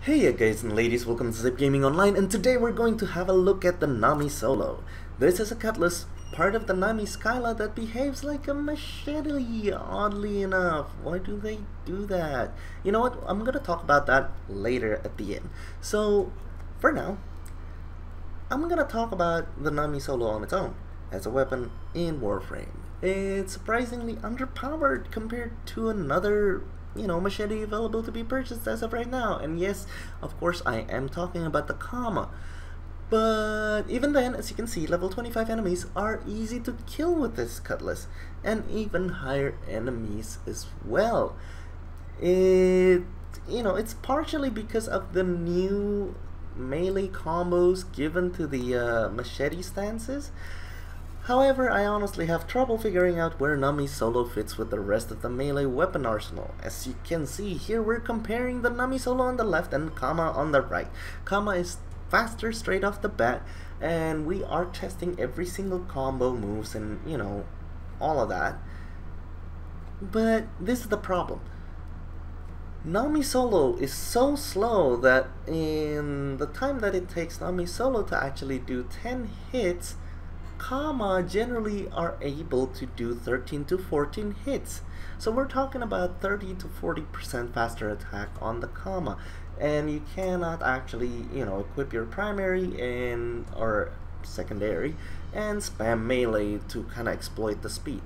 Hey guys and ladies, welcome to Zip Gaming Online, and today we're going to have a look at the Nami Solo. This is a cutlass, part of the Nami Skyla that behaves like a machete, oddly enough. Why do they do that? You know what, I'm gonna talk about that later at the end. So, for now, I'm gonna talk about the Nami Solo on its own, as a weapon in Warframe. It's surprisingly underpowered compared to another machete available to be purchased as of right now. And yes, of course, I am talking about the Kama. But even then, as you can see, level 25 enemies are easy to kill with this cutlass, and even higher enemies as well. It's partially because of the new melee combos given to the machete stances. However, I honestly have trouble figuring out where Nami Solo fits with the rest of the melee weapon arsenal. As you can see here, we're comparing the Nami Solo on the left and Kama on the right. Kama is faster straight off the bat, and we are testing every single combo moves and, all of that. But this is the problem. Nami Solo is so slow that in the time that it takes Nami Solo to actually do 10 hits, Kama generally are able to do 13 to 14 hits. So we're talking about 30 to 40% faster attack on the Kama, and you cannot actually equip your primary and or secondary and spam melee to kind of exploit the speed.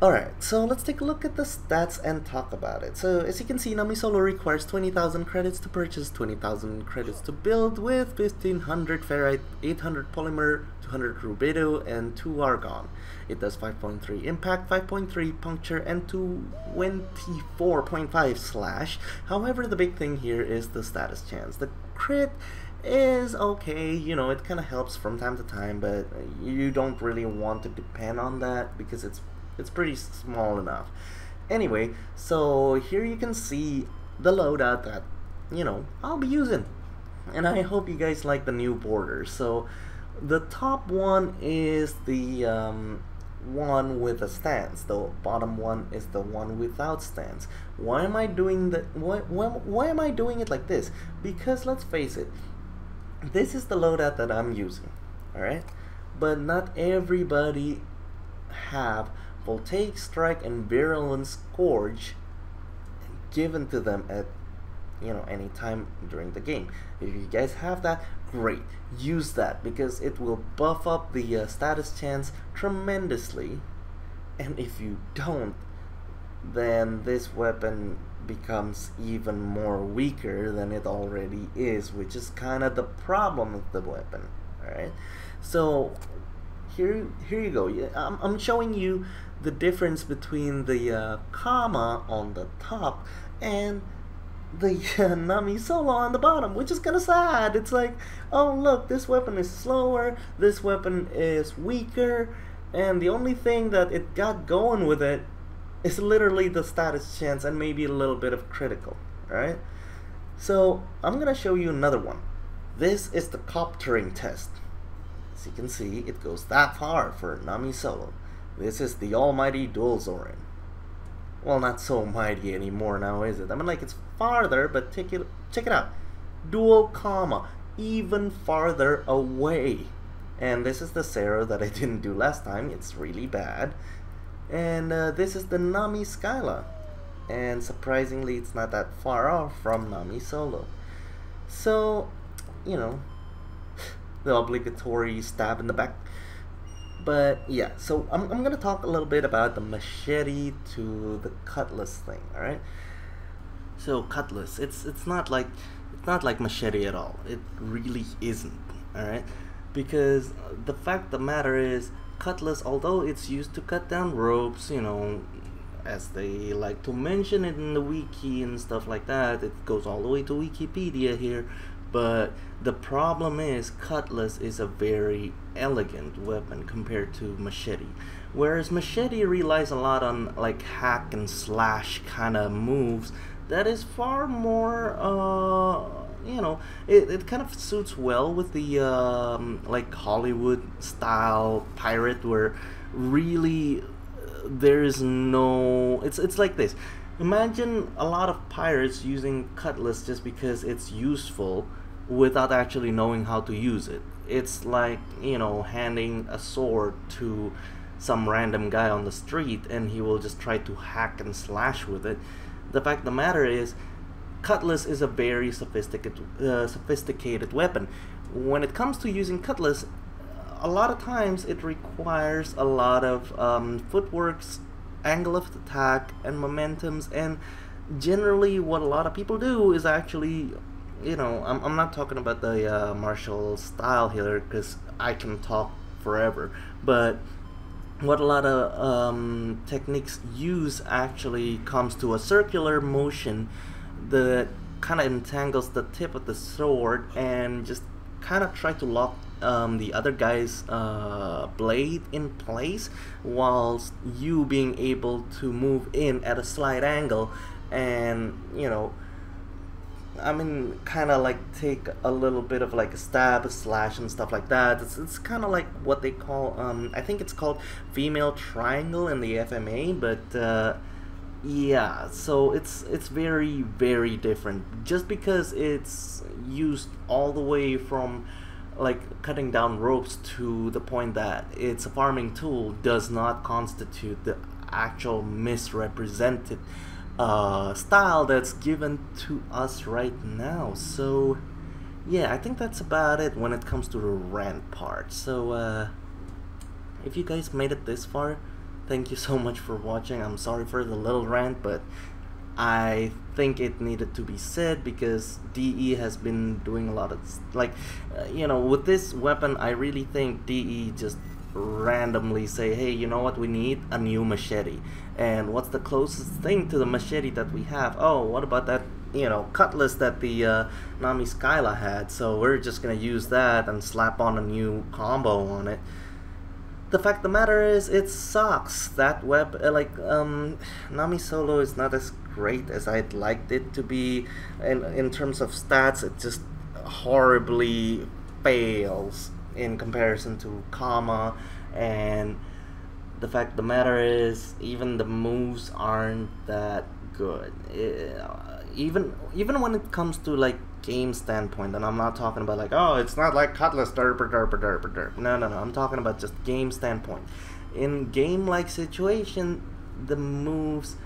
Alright, so let's take a look at the stats and talk about it. So as you can see, Nami Solo requires 20,000 credits to purchase, 20,000 credits to build with 1500 ferrite, 800 polymer, 200 rubedo, and 2 argon. It does 5.3 impact, 5.3 puncture, and 24.5 slash. However, the big thing here is the status chance. The crit is okay, it kind of helps from time to time, but you don't really want to depend on that because it's pretty small enough. Anyway, so here you can see the loadout that I'll be using, and I hope you guys like the new borders. So the top one is the one with a stance. The bottom one is the one without stance. Why am I doing that? Why am I doing it like this? Because let's face it, this is the loadout that I'm using, alright? But not everybody have Voltaic Strike and Virulent Scourge given to them at any time during the game. If you guys have that, great, use that, because it will buff up the status chance tremendously. And if you don't, then this weapon becomes even more weaker than it already is, which is kind of the problem with the weapon. Alright, so here you go. I'm showing you the difference between the Kama on the top and the Nami Solo on the bottom, which is kind of sad. It's like, oh look, this weapon is slower, this weapon is weaker, and the only thing that it got going with it is literally the status chance and maybe a little bit of critical. Alright, so I'm gonna show you another one. This is the coptering test. As you can see, it goes that far for Nami Solo. This is the almighty dual Zorin. Well, not so mighty anymore now, is it? I mean, like, it's farther, but check it out. Dual Kama, even farther away. And this is the Zero that I didn't do last time. It's really bad. And this is the Nami Skyla. And surprisingly, it's not that far off from Nami Solo. So, the obligatory stab in the back. But yeah, so I'm gonna talk a little bit about the machete to the cutlass thing. All right. So cutlass, it's not like machete at all. It really isn't. All right, because the fact of the matter is, cutlass, although it's used to cut down ropes, as they like to mention it in the wiki and stuff like that, it goes all the way to Wikipedia here. But the problem is, cutlass is a very elegant weapon compared to machete, whereas machete relies a lot on like hack and slash kind of moves. That is far more it kind of suits well with the like Hollywood style pirate, where really there is no, it's like this. Imagine a lot of pirates using cutlass just because it's useful without actually knowing how to use it. It's like, you know, handing a sword to some random guy on the street and he will just try to hack and slash with it. The fact of the matter is, cutlass is a very sophisticated weapon. When it comes to using cutlass, a lot of times it requires a lot of footworks, angle of attack, and momentums, and generally what a lot of people do is actually, you know, I'm not talking about the martial style here because I can talk forever, but what a lot of techniques use actually comes to a circular motion that kind of entangles the tip of the sword and just kind of try to lock the other guy's blade in place, whilst you being able to move in at a slight angle and, you know, I mean, kind of like take a little bit of like a stab, a slash, and stuff like that. It's kind of like what they call, I think it's called female triangle in the FMA, but yeah, so it's very, very different. Just because it's used all the way from like cutting down ropes to the point that it's a farming tool does not constitute the actual misrepresented style that's given to us right now. So yeah, I think that's about it when it comes to the rant part. So if you guys made it this far, thank you so much for watching. I'm sorry for the little rant, but I think it needed to be said because DE has been doing a lot of like, you know, with this weapon I really think DE just randomly say, hey, you know what, we need a new machete, and what's the closest thing to the machete that we have? Oh, what about that, you know, cutlass that the Nami Solo had, so we're just gonna use that and slap on a new combo on it. The fact of the matter is, it sucks. That Nami Solo is not as great as I'd liked it to be, and in terms of stats it just horribly fails in comparison to Kama. And the fact of the matter is, even the moves aren't that good. Even when it comes to like game standpoint, and I'm not talking about like, oh, it's not like cutlass derp or derp or derp or derp. No, I'm talking about just game standpoint. In game like situation, the moves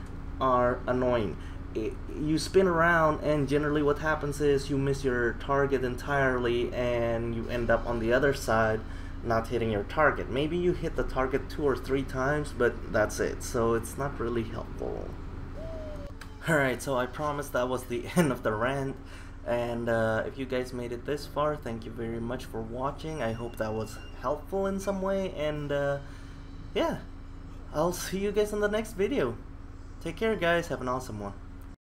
are annoying. You spin around and generally what happens is you miss your target entirely and you end up on the other side not hitting your target. Maybe you hit the target 2 or 3 times, but that's it. So it's not really helpful. Alright, so I promised that was the end of the rant. And if you guys made it this far, thank you very much for watching. I hope that was helpful in some way. And yeah, I'll see you guys in the next video. Take care, guys. Have an awesome one.